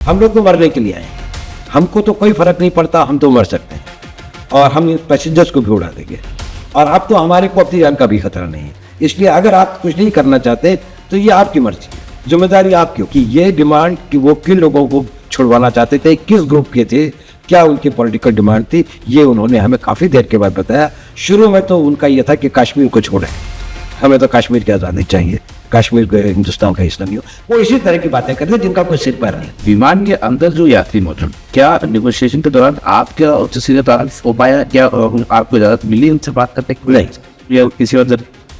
हम लोग तो मरने के लिए आए हैं, हमको तो कोई फर्क नहीं पड़ता, हम तो मर सकते हैं और हम पैसेंजर्स को भी उड़ा देंगे। और अब तो हमारे को अपनी जान का भी खतरा नहीं है, इसलिए अगर आप कुछ नहीं करना चाहते तो ये आपकी मर्जी है, जिम्मेदारी आपकी हो कि ये डिमांड कि वो किन लोगों को छुड़वाना चाहते थे, किस ग्रुप के थे, क्या उनकी पॉलिटिकल डिमांड थी, ये उन्होंने हमें काफ़ी देर के बाद बताया। शुरू में तो उनका ये था कि कश्मीर को छोड़ें, हमें तो कश्मीर की आज़ादी चाहिए, कश्मीर को हिंदुस्तान का हिस्सा नहीं हो। वो इसी तरह की बातें करते जिनका कोई सिर पैर नहीं। विमान के अंदर जो यात्री मौजूद, क्या नेगोशिएशन के दौरान आपका उच्च सीधे तारीफ हो पाया? क्या आपको इजाजत मिली उनसे बात करने की? नहीं, या किसी वजह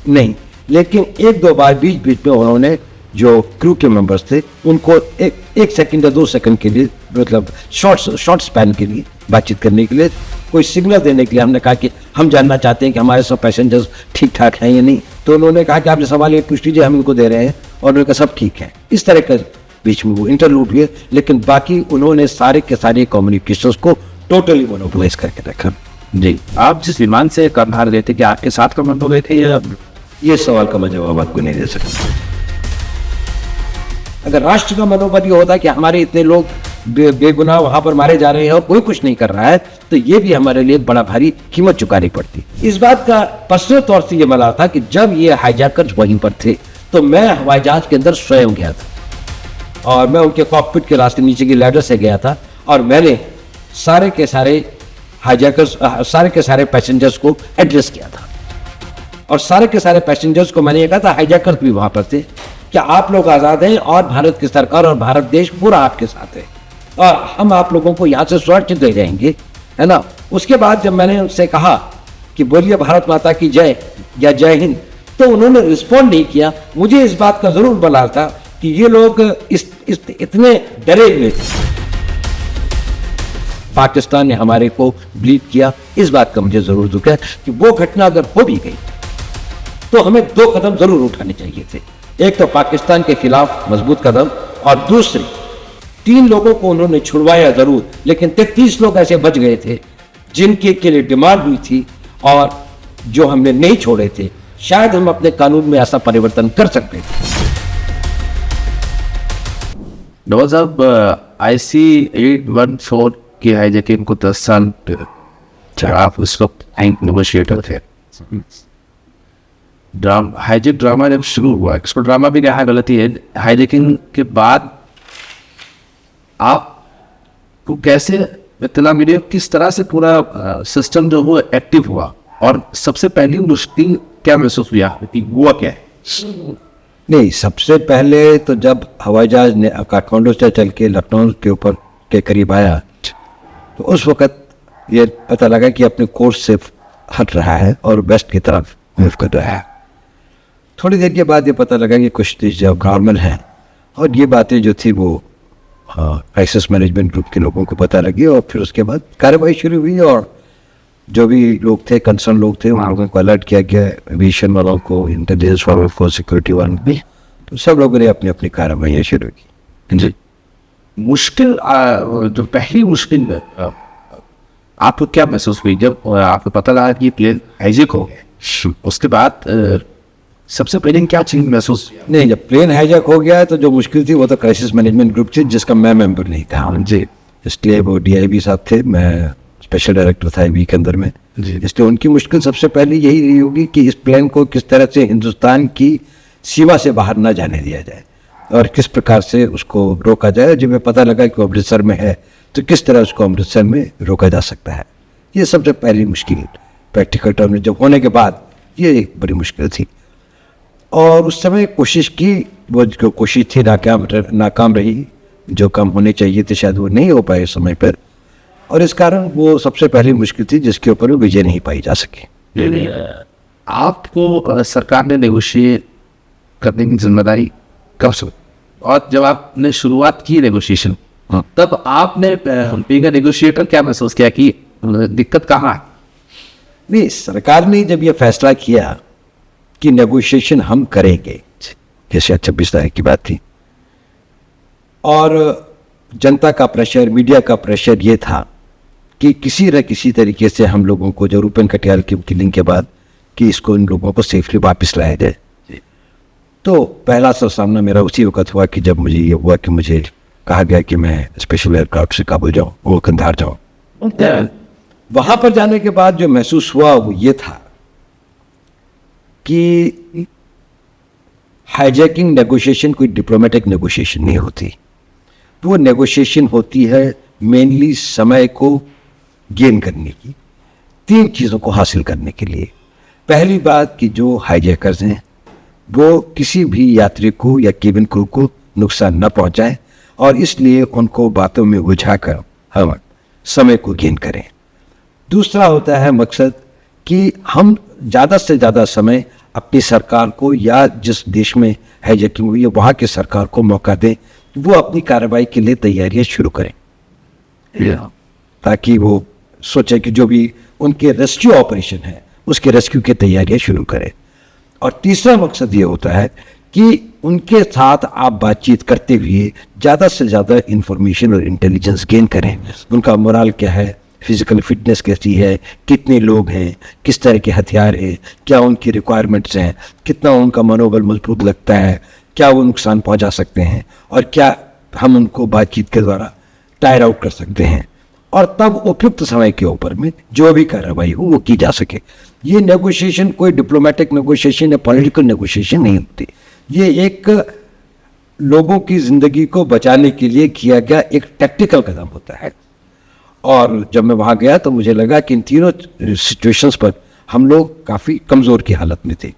नहीं, लेकिन एक दो बार बीच बीच में उन्होंने जो क्रू के मेंबर्स थे उनको एक सेकंड या 2 सेकंड के लिए, मतलब शॉर्ट स्पैन के लिए बातचीत करने के लिए, कोई सिग्नल देने के लिए हमने कहा कि हम जानना चाहते हैं कि हमारे सब पैसेंजर्स ठीक ठाक हैं या नहीं। तो उन्होंने कहा कि आपने सवाल ये पूछ लीजिए, हम इनको दे रहे हैं, और उन्होंने कहा सब ठीक है। इस तरह का बीच में वो इंटरलूड हुए, लेकिन बाकी उन्होंने सारे के सारे कम्युनिकेशंस को टोटली मोनोपोलाइज करके रखा। जी, आप जिस विमान से करनाल गए थे, क्या आपके साथ कमेंट हो गए थे या? ये सवाल का मैं जवाब आपको नहीं दे सकता। अगर राष्ट्र का मनोबल ये होता कि हमारे इतने लोग बेगुनाह वहां पर मारे जा रहे हैं और कोई कुछ नहीं कर रहा है, तो ये भी हमारे लिए बड़ा भारी कीमत चुकानी पड़ती। इस बात का पर्सनल तौर से ये मलाल था कि जब ये हाईजैकर्स वहीं पर थे तो मैं हवाई जहाज के अंदर स्वयं गया था और मैं उनके कॉकपिट के रास्ते नीचे की लैडर से गया था और मैंने सारे के सारे हाईजैकर्स, सारे के सारे पैसेंजर्स को एड्रेस किया था और सारे के सारे पैसेंजर्स को मैंने ये कहा था, हाईजैकर्स भी वहां पर थे, क्या आप लोग आज़ाद हैं और भारत की सरकार और भारत देश पूरा आपके साथ है और हम आप लोगों को यहाँ से सुरक्षित ले जाएंगे, है ना। उसके बाद जब मैंने उनसे कहा कि बोलिए भारत माता की जय या जय हिंद, तो उन्होंने रिस्पॉन्ड नहीं किया। मुझे इस बात का जरूर मलाल था कि ये लोग इतने डरे हुए थे। पाकिस्तान ने हमारे को ब्लीड किया, इस बात का मुझे जरूर दुख है कि वो घटना अगर हो भी गई तो हमें 2 कदम जरूर उठाने चाहिए थे। एक तो पाकिस्तान के खिलाफ मजबूत कदम और दूसरी 3 लोगों को उन्होंने छुड़वाया जरूर, लेकिन 33 लोग ऐसे बच गए थे जिनके के लिए डिमांड हुई थी और जो हमने नहीं छोड़े थे। शायद हम अपने कानून में ऐसा परिवर्तन कर सकते थे। नवाज साहब, IC-814 की हाईजैकिंग को 10 साल आप उस वक्त नेगोशिएटर थे। हाईजैक ड्रामा जब शुरू हुआ, इसको ड्रामा भी कहा गलती है, हाईजैकिंग के बाद आपको कैसे इत्तला मिली, किस तरह से पूरा सिस्टम जो वो एक्टिव हुआ और सबसे पहली मुश्किल क्या महसूस हुआ, हुआ क्या है? नहीं, सबसे पहले तो जब हवाई जहाज ने काठमांडू से चल के लखनऊ के ऊपर के करीब आया तो उस वक़्त ये पता लगा कि अपने कोर्स से हट रहा है और वेस्ट की तरफ मूव कर रहा है। थोड़ी देर के बाद ये पता लगा कि कुछ चीज़ नॉर्मल है और ये बातें जो थी वो क्राइसिस मैनेजमेंट ग्रुप के लोगों को पता लगी और फिर उसके बाद कार्रवाई शुरू हुई और जो भी लोग थे, कंसर्न लोग थे, उन लोगों को अलर्ट किया गया, एविएशन वालों को, इंटेलिजेंस वालों को, सिक्योरिटी वालों को, तो सब लोगों ने अपनी अपनी कार्रवाई शुरू की। जी, मुश्किल जो पहली मुश्किल आपको क्या महसूस हुई जब आपको पता लगा कि प्लेन हाईजैक हो गया? उसके बाद सबसे पहले क्या चीज महसूस? नहीं, जब प्लेन हाईजैक हो गया तो जो मुश्किल थी वो तो क्राइसिस मैनेजमेंट ग्रुप थी जिसका मैं मेंबर नहीं था। जी, इसलिए वो DIB साहब थे, मैं स्पेशल डायरेक्टर था IB के अंदर में। इसलिए उनकी मुश्किल सबसे पहले यही रही होगी कि इस प्लेन को किस तरह से हिंदुस्तान की सीमा से बाहर ना जाने दिया जाए और किस प्रकार से उसको रोका जाए। जब हमें पता लगा कि वो अमृतसर में है तो किस तरह उसको अमृतसर में रोका जा सकता है, ये सबसे पहली मुश्किल प्रैक्टिकल टर्म में जब होने के बाद ये एक बड़ी मुश्किल थी। और उस समय कोशिश की, वो जो कोशिश थी नाकाम रही, जो काम होने चाहिए थे शायद वो नहीं हो पाए समय पर, और इस कारण वो सबसे पहली मुश्किल थी जिसके ऊपर विजय नहीं पाई जा सकी। आपको सरकार ने नेगोशिएट करने की जिम्मेदारी कब से, और जब आपने शुरुआत की नेगोशिएशन तब आपने बीइंग अ नेगोशिएटर क्या महसूस किया कि दिक्कत कहाँ है? नहीं, सरकार ने जब ये फैसला किया कि नेगोशिएशन हम करेंगे, जैसे 26 तारीख की बात थी, और जनता का प्रेशर, मीडिया का प्रेशर ये था कि किसी न किसी तरीके से हम लोगों को, जो रूपेन कटियाल की किलिंग के बाद, कि इसको इन लोगों को सेफली वापस लाया जाए। तो पहला सामना मेरा उसी वक्त हुआ कि जब मुझे ये हुआ कि मुझे कहा गया कि मैं स्पेशल एयरक्राफ्ट से काबुल जाऊँ, वो कंधार जाऊँ। वहाँ पर जाने के बाद जो महसूस हुआ वो ये था कि हाईजैकिंग नेगोशिएशन कोई डिप्लोमेटिक नेगोशिएशन नहीं होती। तो वो नेगोशिएशन होती है मेनली समय को गेन करने की, 3 चीज़ों को हासिल करने के लिए। पहली बात कि जो हाईजैकर्स हैं वो किसी भी यात्री को या केबिन क्रू को नुकसान न पहुंचाएं और इसलिए उनको बातों में उलझाकर हम समय को गेन करें। दूसरा होता है मकसद कि हम ज़्यादा से ज़्यादा समय अपनी सरकार को या जिस देश में हाईजैकिंग हुई है वहाँ की सरकार को मौका दें कि वो अपनी कार्रवाई के लिए तैयारियां शुरू करें, ताकि वो सोचे कि जो भी उनके रेस्क्यू ऑपरेशन है उसके रेस्क्यू की तैयारियां शुरू करें। और तीसरा मकसद ये होता है कि उनके साथ आप बातचीत करते हुए ज़्यादा से ज़्यादा इंफॉर्मेशन और इंटेलिजेंस गेन करें। उनका मोरल क्या है, फिजिकल फिटनेस कैसी है, कितने लोग हैं, किस तरह के हथियार हैं, क्या उनकी रिक्वायरमेंट्स हैं, कितना उनका मनोबल मजबूत लगता है, क्या वो नुकसान पहुंचा सकते हैं और क्या हम उनको बातचीत के द्वारा टायर आउट कर सकते हैं, और तब उपयुक्त समय के ऊपर में जो भी कार्रवाई हो वो की जा सके। ये नेगोशिएशन कोई डिप्लोमेटिक नेगोशिएशन या पॉलिटिकल नेगोशिएशन नहीं होती, ये एक लोगों की ज़िंदगी को बचाने के लिए किया गया एक टैक्टिकल कदम होता है। और जब मैं वहाँ गया तो मुझे लगा कि इन तीनों सिचुएशंस पर हम लोग काफ़ी कमज़ोर की हालत में थे।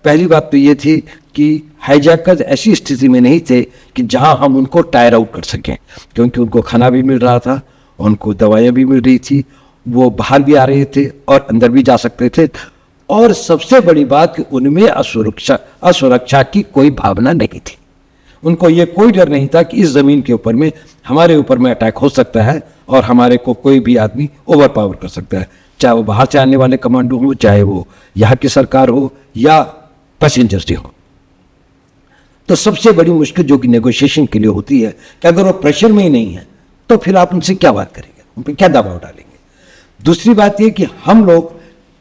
पहली बात तो ये थी कि हाईजैकर्स ऐसी स्थिति में नहीं थे कि जहाँ हम उनको टायर आउट कर सकें, क्योंकि उनको खाना भी मिल रहा था, उनको दवाइयाँ भी मिल रही थी, वो बाहर भी आ रहे थे और अंदर भी जा सकते थे, और सबसे बड़ी बात कि उनमें असुरक्षा की कोई भावना नहीं थी। उनको ये कोई डर नहीं था कि इस ज़मीन के ऊपर में हमारे ऊपर में अटैक हो सकता है और हमारे को कोई भी आदमी ओवर पावर कर सकता है, चाहे वो बाहर से आने वाले कमांडो हो, चाहे वो यहाँ की सरकार हो या पैसेंजर्स ही हो। तो सबसे बड़ी मुश्किल जो कि नेगोशिएशन के लिए होती है कि अगर वो प्रेशर में ही नहीं है तो फिर आप उनसे क्या बात करेंगे, उन पर क्या दबाव डालेंगे। दूसरी बात ये कि हम लोग,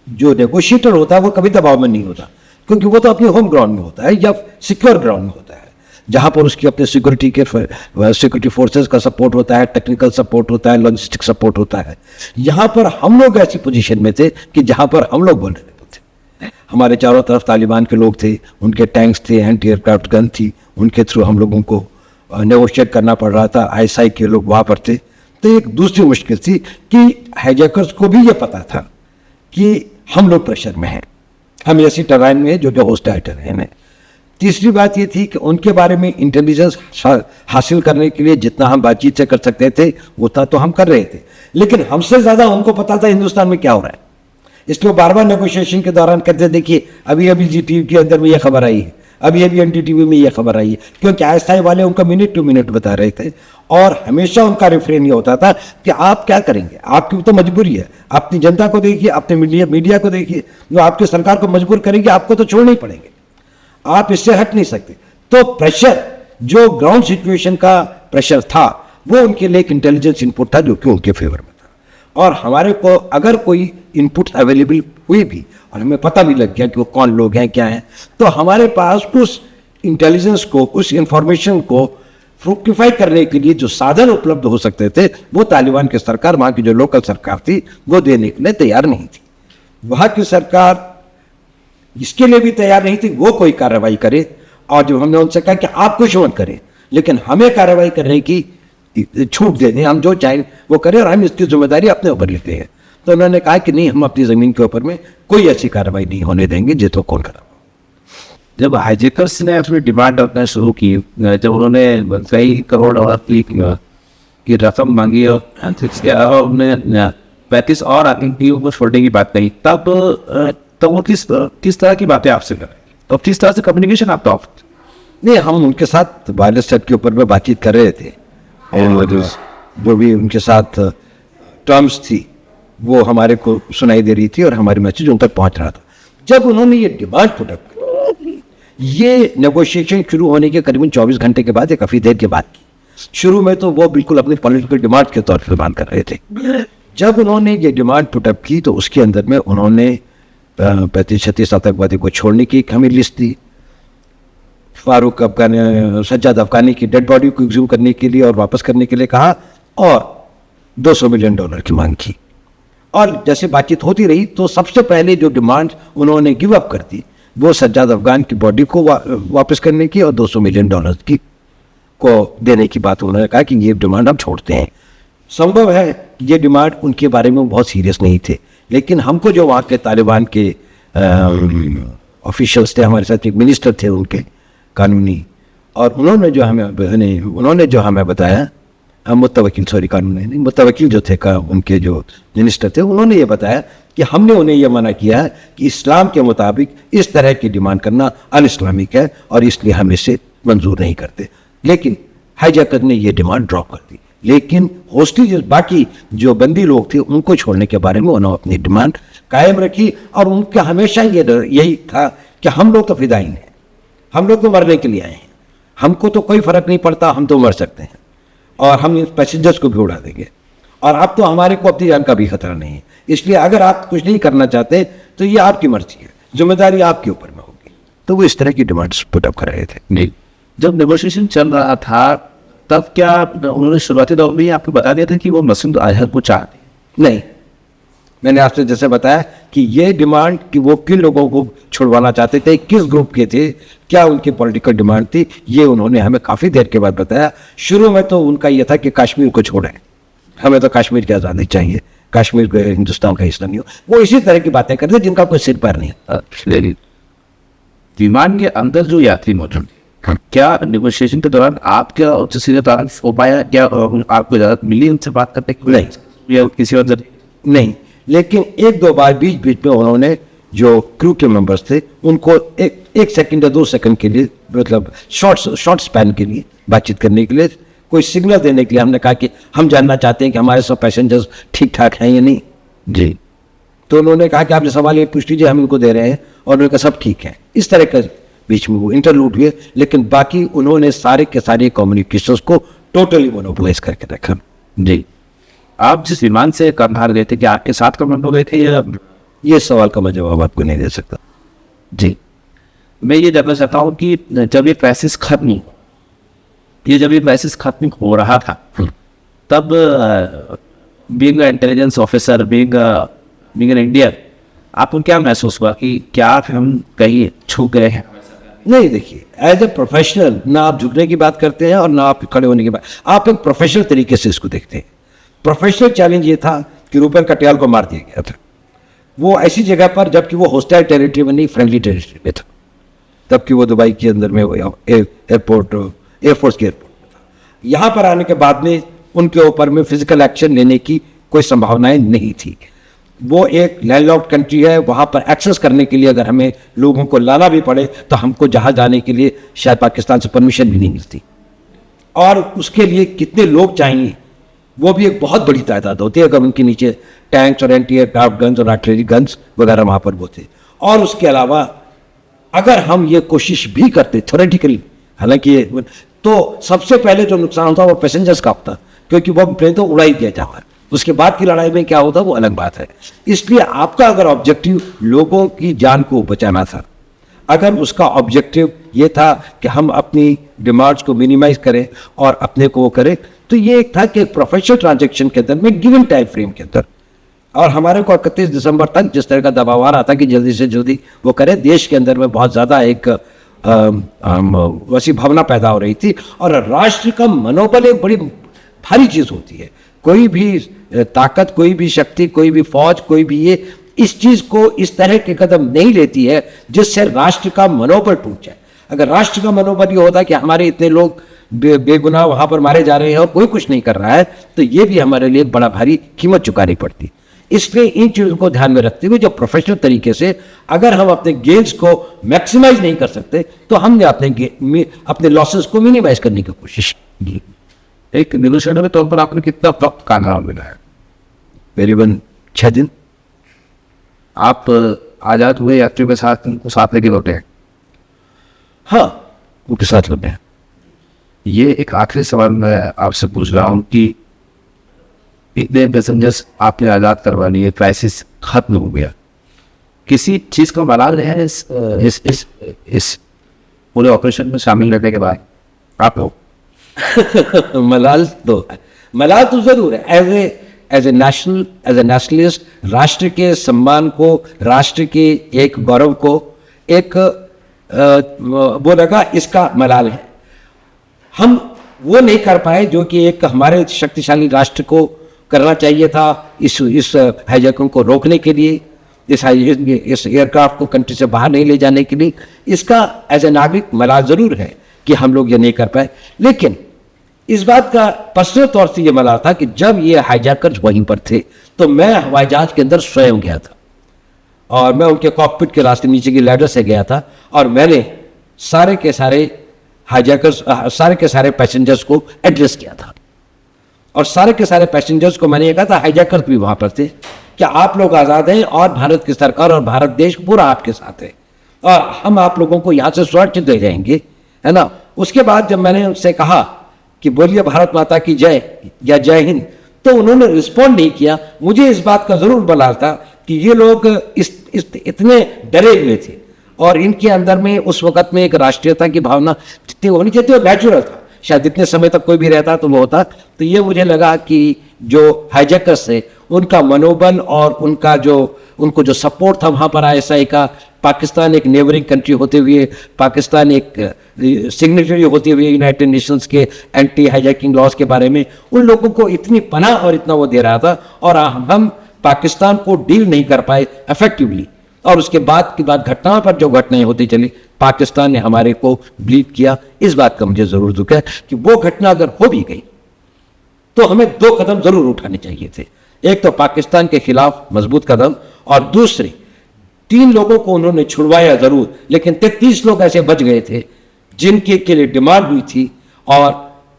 जो नेगोशिएटर होता है वो कभी दबाव में नहीं होता, क्योंकि वो तो अपने होम ग्राउंड में होता है या सिक्योर ग्राउंड में होता है, जहाँ पर उसकी अपने सिक्योरिटी फोर्सेस का सपोर्ट होता है, टेक्निकल सपोर्ट होता है, लॉजिस्टिक सपोर्ट होता है। यहाँ पर हम लोग ऐसी पोजीशन में थे कि जहाँ पर हम लोग vulnerable थे। हमारे चारों तरफ तालिबान के लोग थे, उनके टैंक्स थे, एंटी एयरक्राफ्ट गन थी, उनके थ्रू हम लोगों को नेगोशिएट करना पड़ रहा था। ISI के लोग वहाँ पर थे। तो एक दूसरी मुश्किल थी कि हाईजैकर्स को भी ये पता था कि हम लोग प्रेशर में हैं, हम ऐसी टर्राइन में जो कि होस्टाइल टर्राइन है। तीसरी बात ये थी कि उनके बारे में इंटेलिजेंस हासिल करने के लिए जितना हम बातचीत से कर सकते थे उतना तो हम कर रहे थे, लेकिन हमसे ज़्यादा उनको पता था हिंदुस्तान में क्या हो रहा है। इसलिए बार बार नेगोशिएशन के दौरान कहते, देखिए अभी अभी GTV के अंदर में ये खबर आई है, अभी अभी NDTV में ये खबर आई है, क्योंकि ISI वाले उनका मिनट टू मिनट बता रहे थे। और हमेशा उनका रिफ्रेन ये होता था कि आप क्या करेंगे, आपकी तो मजबूरी है, अपनी जनता को देखिए, अपने मीडिया को देखिए, जो आपकी सरकार को मजबूर करेंगे आपको तो छोड़ने ही पड़ेंगे, आप इससे हट नहीं सकते। तो प्रेशर, जो ग्राउंड सिचुएशन का प्रेशर था, वो उनके लिए एक इंटेलिजेंस इनपुट था जो कि उनके फेवर में था। और हमारे को अगर कोई इनपुट अवेलेबल हुई भी और हमें पता भी लग गया कि वो कौन लोग हैं, क्या हैं, तो हमारे पास उस इंटेलिजेंस को, उस इंफॉर्मेशन को फ्रूक्टिफाई करने के लिए जो साधन उपलब्ध हो सकते थे वो तालिबान की सरकार, वहाँ की जो लोकल सरकार थी, वो देने के लिए तैयार नहीं थी। वहाँ की सरकार इसके लिए भी तैयार नहीं थी वो कोई कार्रवाई करे। और जब हमने उनसे कहा कि आप कुछ मत करें, लेकिन हमें कार्रवाई करने की छूट दे दें, हम जो चाहें वो करें और हम इसकी जिम्मेदारी अपने ऊपर लेते हैं, तो उन्होंने कहा कि नहीं, हम अपनी ज़मीन के ऊपर में कोई ऐसी कार्रवाई नहीं होने देंगे जिसको कौन करा। जब हाईजैकर्स ने अपनी डिमांड रखना शुरू की, जब उन्होंने कई करोड़ डॉलर की रकम मांगी और उन्होंने 35 और आतंकियों को छोड़ने की बात कही, तब वो किस तरह की बातें आपसे करें, तो किस तरह से कम्युनिकेशन आप तो नहीं, हम उनके साथ वायरलेस सेट के ऊपर में बातचीत कर रहे थे और जो भी उनके साथ टर्म्स थी वो हमारे को सुनाई दे रही थी और हमारी मैसेज उन तक पहुंच रहा था। जब उन्होंने ये डिमांड पुट अप की, ये नेगोशिएशन शुरू होने के करीबन 24 घंटे के बाद या काफ़ी देर के बाद की, शुरू में तो वो बिल्कुल अपनी पॉलिटिकल डिमांड के तौर पर बात कर रहे थे। जब उन्होंने ये डिमांड पुट अप की तो उसके अंदर में उन्होंने 35-36 आतंकवादी को छोड़ने की एक हमें लिस्ट दी, फारूक अफगानी, सज्जाद अफगानी की डेड बॉडी को एग्ज्यूम करने के लिए और वापस करने के लिए कहा और $200 मिलियन की मांग की। और जैसे बातचीत होती रही तो सबसे पहले जो डिमांड उन्होंने गिव अप कर दी वो सज्जाद अफगान की बॉडी को वापस करने की और $200 मिलियन की को देने की बात उन्होंने कहा कि ये डिमांड हम छोड़ते हैं। संभव है कि ये डिमांड उनके बारे में बहुत सीरियस नहीं थे, लेकिन हमको जो वहाँ के तालिबान के ऑफिशियल्स थे, हमारे साथ एक मिनिस्टर थे उनके कानूनी, और उन्होंने जो हमें बताया, मुतवकिल नहीं, मुतवकिल जो थे उनके जो मिनिस्टर थे, उन्होंने ये बताया कि हमने उन्हें यह मना किया है कि इस्लाम के मुताबिक इस तरह की डिमांड करना अन इस्लामिक है और इसलिए हम इसे मंजूर नहीं करते। लेकिन हाईजैकर ने ये डिमांड ड्रॉप कर दी। लेकिन होस्टेज बाकी जो बंदी लोग थे उनको छोड़ने के बारे में उन्होंने अपनी डिमांड कायम रखी और उनका हमेशा यही था कि हम लोग तो फिदाइन हैं, हम लोग तो मरने के लिए आए हैं, हमको तो कोई फर्क नहीं पड़ता, हम तो मर सकते हैं और हम इन पैसेंजर्स को भी उड़ा देंगे और अब तो हमारे को अपनी जान का भी खतरा नहीं है, इसलिए अगर आप कुछ नहीं करना चाहते तो ये आपकी मर्जी है, जिम्मेदारी आपके ऊपर में होगी। तो वो इस तरह की डिमांड्स पुट अप कर रहे थे। नहीं, जब नेगोशिएशन चल रहा था तब क्या उन्होंने शुरुआती दौर में आपको बता दिया था कि वो मसूद अजहर को चाहते? नहीं, मैंने आपसे जैसे बताया कि ये डिमांड कि वो किन लोगों को छुड़वाना चाहते थे, किस ग्रुप के थे, क्या उनकी पॉलिटिकल डिमांड थी, ये उन्होंने हमें काफ़ी देर के बाद बताया। शुरू में तो उनका ये था कि कश्मीर को छोड़ें, हमें तो कश्मीर की आज़ादी चाहिए, कश्मीर को हिंदुस्तान का हिस्सा नहीं हो, वो इसी तरह की बातें करते जिनका कोई सिर पैर नहीं। विमान के अंदर जो यात्री मौजूद थे, क्या नेगोशिएशन के दौरान आपका उनसे सीधे ताल्लुक हो पाया? क्या आपको इजाज़त मिली उनसे बात करने की? नहीं, या किसी और जरिए? नहीं, लेकिन एक दो बार बीच बीच में उन्होंने जो क्रू के मेंबर्स थे उनको एक सेकंड या 2 सेकंड के लिए, मतलब शॉर्ट स्पैन के लिए बातचीत करने के लिए, कोई सिग्नल देने के लिए हमने कहा कि हम जानना चाहते हैं कि हमारे सब पैसेंजर्स ठीक ठाक हैं या नहीं जी। तो उन्होंने कहा कि आपने सवाल ये पूछ लीजिए, हम इनको दे रहे हैं, और उन्होंने कहा सब ठीक है। इस तरह का बीच में वो इंटरलूड हुए, लेकिन बाकी उन्होंने सारे के सारे कम्युनिकेशंस को टोटली मोनोपोलाइज करके रखा। जी, आप जिस विमान से कंधार गए थे क्या आपके साथ कमेंट हो गए थे या? ये सवाल का मैं जवाब आपको नहीं दे सकता। जी, मैं ये जानना चाहता हूँ कि जब ये क्राइसिस खत्म हो रहा था तब being intelligence officer, being an Indian, आपको क्या महसूस हुआ कि क्या हम कहीं छूट गए हैं? नहीं, देखिए, एज ए प्रोफेशनल ना आप झुकने की बात करते हैं और ना आप खड़े होने की बात, आप एक प्रोफेशनल तरीके से इसको देखते हैं। प्रोफेशनल चैलेंज ये था कि रूपेन कटियाल को मार दिया गया था, वो ऐसी जगह पर जबकि वो होस्टाइल टेरिटरी में नहीं, फ्रेंडली टेरिटरी में था, तबकि वो दुबई के अंदर में एयरपोर्ट, एयरफोर्स के एयरपोर्ट में था। यहाँ पर आने के बाद में उनके ऊपर में फिजिकल एक्शन लेने की कोई संभावनाएं नहीं थी। वो एक लैंडलॉक्ड कंट्री है, वहाँ पर एक्सेस करने के लिए अगर हमें लोगों को लाना भी पड़े तो हमको जहाँ जाने के लिए शायद पाकिस्तान से परमिशन भी नहीं मिलती, और उसके लिए कितने लोग चाहिए वो भी एक बहुत बड़ी तादाद होती है अगर उनके नीचे टैंक्स और एंटी एयरक्राफ्ट गन्स और आर्टिलरी गन्स वगैरह वहाँ पर वो थे। और उसके अलावा अगर हम ये कोशिश भी करते थ्योरेटिकली, हालांकि तो सबसे पहले जो नुकसान होता वो पैसेंजर्स का होता, क्योंकि वो प्लेन तो उड़ा ही दिया जाता है, उसके बाद की लड़ाई में क्या होता वो अलग बात है। इसलिए आपका अगर ऑब्जेक्टिव लोगों की जान को बचाना था, अगर उसका ऑब्जेक्टिव ये था कि हम अपनी डिमांड्स को मिनिमाइज करें और अपने को वो करें, तो ये एक था कि प्रोफेशनल ट्रांजैक्शन के अंदर में गिवन टाइम फ्रेम के अंदर, और हमारे को 31 दिसंबर तक जिस तरह का दबाव आ रहा था कि जल्दी से जल्दी वो करें, देश के अंदर में बहुत ज़्यादा एक वैसी भावना पैदा हो रही थी। और राष्ट्र का मनोबल एक बड़ी भारी चीज़ होती है, कोई भी ताकत, कोई भी शक्ति, कोई भी फौज, कोई भी ये इस चीज़ को इस तरह के कदम नहीं लेती है जिससे राष्ट्र का मनोबल टूट जाए। अगर राष्ट्र का मनोबल ये होता कि हमारे इतने लोग बेगुनाह वहाँ पर मारे जा रहे हैं और कोई कुछ नहीं कर रहा है, तो ये भी हमारे लिए बड़ा भारी कीमत चुकानी पड़ती। इसलिए इन चीज़ों को ध्यान में रखते हुए जो प्रोफेशनल तरीके से अगर हम अपने गेन्स को मैक्सिमाइज नहीं कर सकते तो हमने अपने लॉसेस को मिनिमाइज करने की कोशिश की। एक नेगोशिएटर के तौर पर आपने कितना वक्त काम मिला है? करीबन 6 दिन। आप आज़ाद हुए यात्रियों के साथ उनको साथ लेके लौटे हैं? हाँ, उनके साथ लौटे हैं। ये एक आखिरी सवाल मैं आपसे पूछ रहा हूँ कि इतने पैसेंजर्स आपने आज़ाद करवा लिए, क्राइसिस खत्म हो गया, किसी चीज़ का मलाल है इस पूरे ऑपरेशन में शामिल रहने के बाद आप हो? मलाल तो जरूर है। एज ए नेशनलिस्ट राष्ट्र के सम्मान को, राष्ट्र के एक गौरव को एक वो लगा, इसका मलाल है। हम वो नहीं कर पाए जो कि एक हमारे शक्तिशाली राष्ट्र को करना चाहिए था इस हाईजैकिंग को रोकने के लिए, इस एयरक्राफ्ट को कंट्री से बाहर नहीं ले जाने के लिए। इसका एज ए नागरिक मलाल जरूर है कि हम लोग ये नहीं कर पाए। लेकिन इस बात का पर्सनल तौर से ये मलाल था कि जब ये हाईजैकर्स वहीं पर थे तो मैं हवाई जहाज के अंदर स्वयं गया था और मैं उनके कॉकपिट के रास्ते नीचे की लैडर से गया था और मैंने सारे के सारे हाईजैकर्स, सारे के सारे पैसेंजर्स को एड्रेस किया था। और सारे के सारे पैसेंजर्स को मैंने ये कहा था, हाईजैकर्स भी वहाँ पर थे, कि आप लोग आज़ाद हैं और भारत की सरकार और भारत देश पूरा आपके साथ है और हम आप लोगों को यहाँ से सुरक्षित ले जाएंगे, है ना। उसके बाद जब मैंने उनसे कहा कि बोलिए भारत माता की जय या जय हिंद, तो उन्होंने रिस्पॉन्ड नहीं किया। मुझे इस बात का ज़रूर मलाल था कि ये लोग इतने डरे हुए थे और इनके अंदर में उस वक़्त में एक राष्ट्रीयता की भावना जितनी होनी चाहिए वो नेचुरल था। शायद इतने समय तक कोई भी रहता तो वो होता। तो ये मुझे लगा कि जो हाईजैकर्स थे उनका मनोबल और उनको जो सपोर्ट था वहाँ पर ISI का, पाकिस्तान एक नेबरिंग कंट्री होते हुए, पाकिस्तान एक सिग्नेटरी होते हुए यूनाइटेड नेशंस के एंटी हाईजैकिंग लॉज के बारे में, उन लोगों को इतनी पनाह और इतना वो दे रहा था और हम पाकिस्तान को डील नहीं कर पाए इफेक्टिवली। और उसके बाद की बात घटनाओं पर जो घटनाएं होती चली, पाकिस्तान ने हमारे को ब्लीड किया। इस बात का मुझे ज़रूर दुख है कि वो घटना अगर हो भी गई तो हमें 2 कदम ज़रूर उठाने चाहिए थे। एक तो पाकिस्तान के खिलाफ मजबूत कदम और दूसरे 3 लोगों को उन्होंने छुड़वाया ज़रूर, लेकिन 33 लोग ऐसे बच गए थे जिनके के लिए डिमांड हुई थी और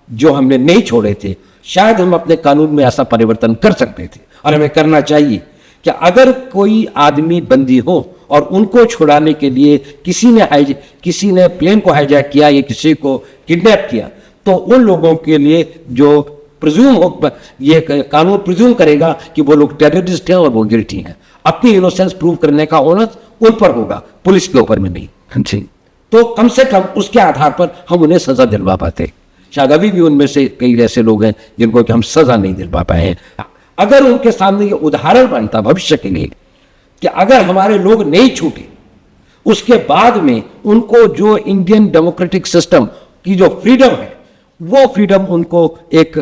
जो हमने नहीं छोड़े थे। शायद हम अपने कानून में ऐसा परिवर्तन कर सकते थे और हमें करना चाहिए कि अगर कोई आदमी बंदी हो और उनको छुड़ाने के लिए किसी ने प्लेन को हाईजैक किया या किसी को किडनैप किया, तो उन लोगों के लिए जो प्रिज्यूम हो, ये कानून प्रिज्यूम करेगा कि वो लोग टेररिस्ट हैं और वो गिल्टी हैं। अपनी इनोसेंस प्रूव करने का ओनर उन पर होगा, पुलिस के ऊपर में नहीं। जी, तो कम से कम उसके आधार पर हम उन्हें सजा दिलवा पाते। शायद अभी भी उनमें से कई ऐसे लोग हैं जिनको कि हम सजा नहीं दिलवा पाए हैं। अगर उनके सामने ये उदाहरण बनता भविष्य के लिए कि अगर हमारे लोग नहीं छूटे, उसके बाद में उनको जो इंडियन डेमोक्रेटिक सिस्टम की जो फ्रीडम है, वो फ्रीडम उनको एक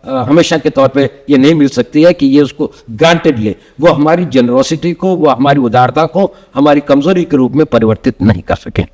हमेशा के तौर पे ये नहीं मिल सकती है कि ये उसको ग्रांटेड ले। वो हमारी जेनरोसिटी को, वो हमारी उदारता को हमारी कमजोरी के रूप में परिवर्तित नहीं कर सके।